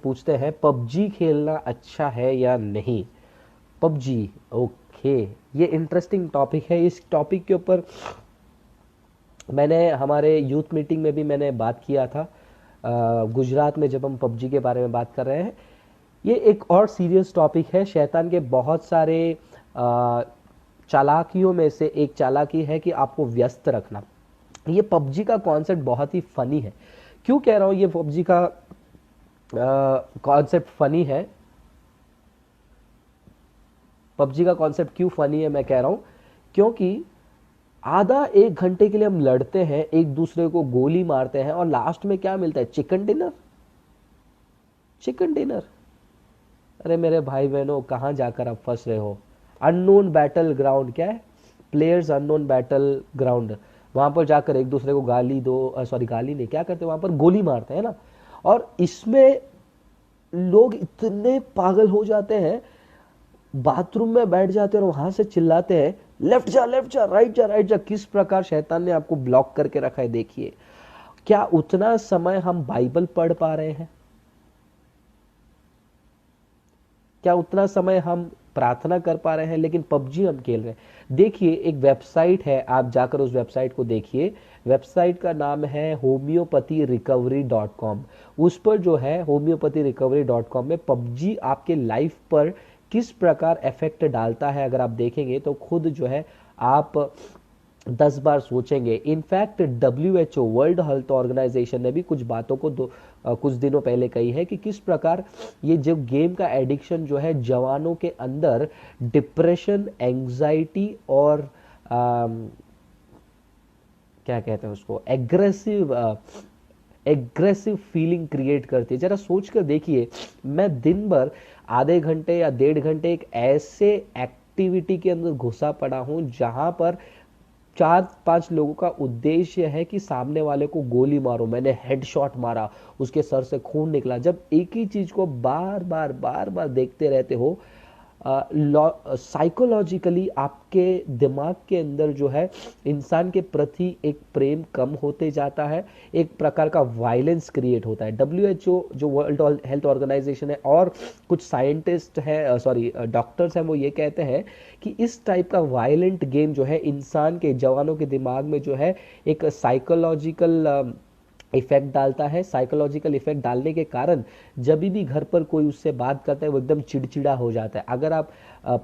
पूछते हैं पबजी खेलना अच्छा है या नहीं। पबजी, ओके, ये इंटरेस्टिंग टॉपिक है। इस टॉपिक के ऊपर मैंने हमारे यूथ मीटिंग में भी मैंने बात किया था, गुजरात में, जब हम पबजी के बारे में बात कर रहे हैं। ये एक और सीरियस टॉपिक है। शैतान के बहुत सारे अ, चालाकियों में से एक चालाकी है कि आपको व्यस्त रखना। ये पबजी का कॉन्सेप्ट बहुत ही फनी है। क्यों कह रहा हूँ ये पबजी का कॉन्सेप्ट फनी है? पबजी का कॉन्सेप्ट क्यों फनी है मैं कह रहा हूँ, क्योंकि आधा एक घंटे के लिए हम लड़ते हैं, एक दूसरे को गोली मारते हैं, और लास्ट में क्या मिलता है? Chicken dinner. Chicken dinner. अरे मेरे भाई बहनों, कहाँ जाकर आप फंस रहे हो? अननोन बैटल ग्राउंड क्या है? Players unknown battle ground. वहां पर जाकर एक दूसरे को गाली दो, सॉरी गाली नहीं, क्या करते हैं वहां पर? गोली मारते हैं ना। और इसमें लोग इतने पागल हो जाते हैं, बाथरूम में बैठ जाते हैं और वहां से चिल्लाते हैं, लेफ्ट जा, लेफ्ट जा, राइट जा, राइट जा। किस प्रकार शैतान ने आपको ब्लॉक करके रखा है, देखिए। क्या उतना समय हम बाइबल पढ़ पा रहे हैं? क्या उतना समय हम प्रार्थना कर पा रहे हैं? लेकिन पबजी हम खेल रहे हैं। देखिए, एक वेबसाइट है, आप जाकर उस वेबसाइट को देखिए। वेबसाइट का नाम है homeopathyrecovery.com। उस पर जो है homeopathyrecovery.com में पबजी आपके लाइफ पर किस प्रकार इफेक्ट डालता है, अगर आप देखेंगे तो खुद जो है आप 10 बार सोचेंगे। In fact WHO, world health organisation ने भी कुछ बातों को कुछ दिनों पहले कही है कि किस प्रकार ये जो गेम का एडिक्शन जो है जवानों के अंदर डिप्रेशन, एंजाइटी और क्या कहते हैं उसको, एग्रेसिव फीलिंग क्रिएट करती है। जरा सोच कर देखिए, मैं दिन भर आधे घंटे या 1.5 घंटे एक ऐसे एक्टिविटी के अंदर घुसा पड़ा हूं जहां पर 4-5 लोगों का उद्देश्य है कि सामने वाले को गोली मारो। मैंने हेडशॉट मारा, उसके सर से खून निकला। जब एक ही चीज को बार बार बार बार देखते रहते हो, साइकोलॉजिकली आपके दिमाग के अंदर जो है इंसान के प्रति एक प्रेम कम होते जाता है, एक प्रकार का वायलेंस क्रिएट होता है। WHO, जो वर्ल्ड हेल्थ ऑर्गेनाइजेशन है, और कुछ साइंटिस्ट है, सॉरी डॉक्टर्स हैं, वो ये कहते हैं कि इस टाइप का वायलेंट गेम जो है इंसान के, जवानों के दिमाग में जो है एक साइकोलॉजिकल इफेक्ट डालता है। साइकोलॉजिकल इफेक्ट डालने के कारण जब भी घर पर कोई उससे बात करता है वो एकदम चिड़चिड़ा हो जाता है। अगर आप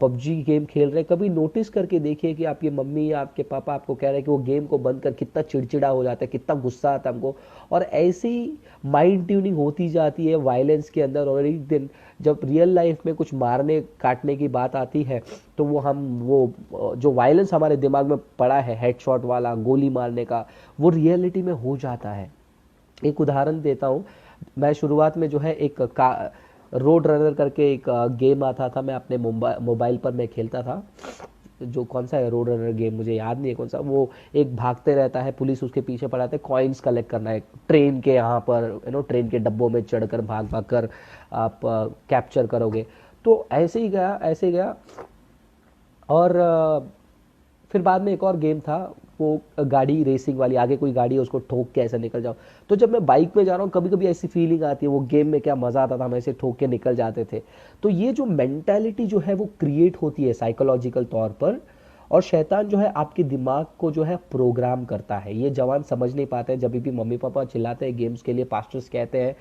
पबजी गेम खेल रहे हैं, कभी नोटिस करके देखिए कि आपकी मम्मी या आपके पापा आपको कह रहे हैं कि वो गेम को बंद कर, कितना चिड़चिड़ा हो जाता है, कितना गुस्सा आता है हमको। और ऐसे ही माइंड ट्यूनिंग होती जाती है वायलेंस के अंदर, और एक दिन जब रियल लाइफ में कुछ मारने काटने की बात आती है तो वो जो वायलेंस हमारे दिमाग में पड़ा है, हेडशॉट वाला, गोली मारने का, वो रियलिटी में हो जाता है। एक उदाहरण देता हूँ। मैं शुरुआत में जो है एक रोड रनर करके एक गेम आता था, मैं अपने मोबाइल पर मैं खेलता था। जो कौन सा है रोड रनर गेम, मुझे याद नहीं है कौन सा। वो एक भागते रहता है, पुलिस उसके पीछे पड़ाते है, कॉइन्स कलेक्ट करना है ट्रेन के यहाँ पर, ट्रेन के डब्बों में चढ़कर भाग भाग कर आप कैप्चर करोगे। तो ऐसे ही गया, ऐसे ही गया। और फिर बाद में एक और गेम था, वो गाड़ी रेसिंग वाली, आगे कोई गाड़ी है उसको ठोक के ऐसे निकल जाओ। तो जब मैं बाइक में जा रहा हूँ, कभी कभी ऐसी फीलिंग आती है, वो गेम में क्या मजा आता था, हम ऐसे ठोक के निकल जाते थे। तो ये जो मेंटालिटी जो है वो क्रिएट होती है साइकोलॉजिकल तौर पर, और शैतान जो है आपके दिमाग को जो है प्रोग्राम करता है। ये जवान समझ नहीं पाते हैं। जब भी मम्मी पापा चिल्लाते हैं गेम्स के लिए, पास्टर्स कहते हैं,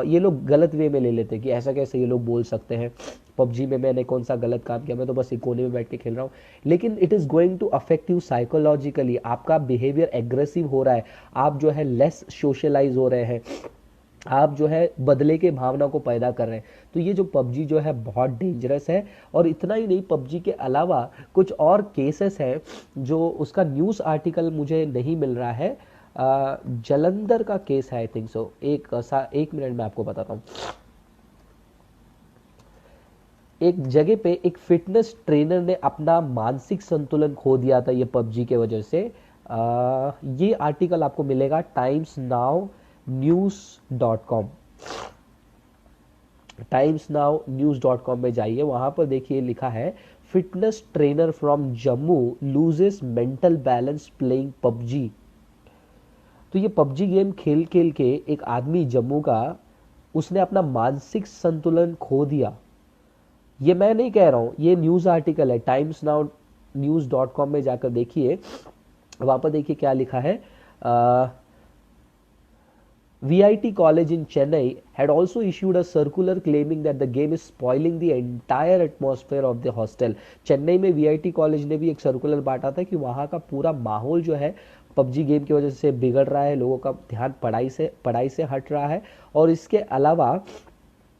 ये लोग गलत वे में ले लेते हैं कि ऐसा कैसे ये लोग बोल सकते हैं, पबजी में मैंने कौन सा गलत काम किया, मैं तो बस एक कोने में बैठ के खेल रहा हूँ। लेकिन it is going to affect you psychologically. आपका बिहेवियर एग्रेसिव हो रहा है, आप जो है लेस सोशलाइज हो रहे हैं, आप जो है बदले के भावना को पैदा कर रहे हैं। तो ये जो पबजी जो है बहुत डेंजरस है। और इतना ही नहीं, पबजी के अलावा कुछ और केसेस हैं जो, उसका न्यूज़ आर्टिकल मुझे नहीं मिल रहा है। जलंधर का केस है, आई थिंक सो। एक मिनट में आपको बताता हूँ। एक जगह पे एक फिटनेस ट्रेनर ने अपना मानसिक संतुलन खो दिया था ये पबजी के वजह से। ये आर्टिकल आपको मिलेगा timesnownews.com। timesnownews.com में जाइए, वहां पर देखिए लिखा है, fitness trainer from Jammu loses mental balance playing PUBG. तो ये पबजी गेम खेल खेल के एक आदमी जम्मू का, उसने अपना मानसिक संतुलन खो दिया। ये मैं नहीं कह रहा हूं, ये न्यूज आर्टिकल है, टाइम्स नाउ न्यूज.com में जाकर देखिए, वहां पर देखिए क्या लिखा है। VIT College in Chennai had also issued a circular claiming that the game is spoiling the entire atmosphere of the hostel. Chennai में VIT कॉलेज ने भी एक सर्कुलर बांटा था कि वहाँ का पूरा माहौल जो है पबजी गेम की वजह से बिगड़ रहा है, लोगों का ध्यान पढ़ाई से हट रहा है। और इसके अलावा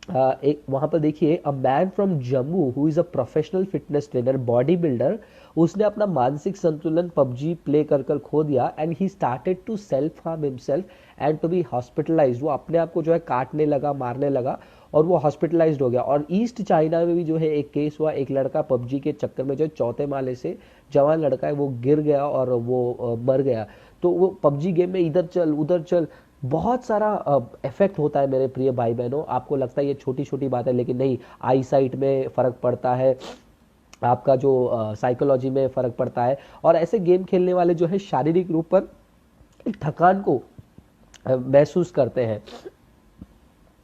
एक वहां पर देखिए, a man from Jammu who is a professional fitness trainer, body builder, उसने अपना मानसिक संतुलन पबजी प्ले कर कर खो दिया and he started to self harm himself and to be hospitalised. वो अपने आप को जो है काटने लगा, मारने लगा और वो हॉस्पिटलाइज्ड हो गया। और ईस्ट चाइना में भी जो है एक केस हुआ, एक लड़का पबजी के चक्कर में जो है चौथे माले से, जवान लड़का है, वो गिर गया और वो मर गया। तो वो पबजी गेम में इधर चल उधर चल, बहुत सारा इफेक्ट होता है मेरे प्रिय भाई बहनों। आपको लगता है ये छोटी छोटी बात है, लेकिन नहीं, आई साइट में फर्क पड़ता है, आपका जो साइकोलॉजी में फर्क पड़ता है। और ऐसे गेम खेलने वाले जो है शारीरिक रूप पर थकान को महसूस करते हैं।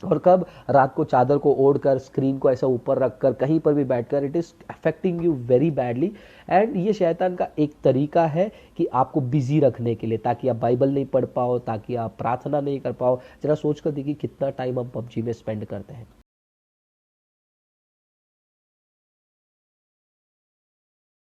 और कब, रात को चादर को ओढ़कर, स्क्रीन को ऐसा ऊपर रखकर, कहीं पर भी बैठकर, it is affecting you very badly. And ये शैतान का एक तरीका है कि आपको बिजी रखने के लिए, ताकि आप बाइबल नहीं पढ़ पाओ, ताकि आप प्रार्थना नहीं कर पाओ। जरा सोच कर देखिए कितना टाइम हम पबजी में स्पेंड करते हैं।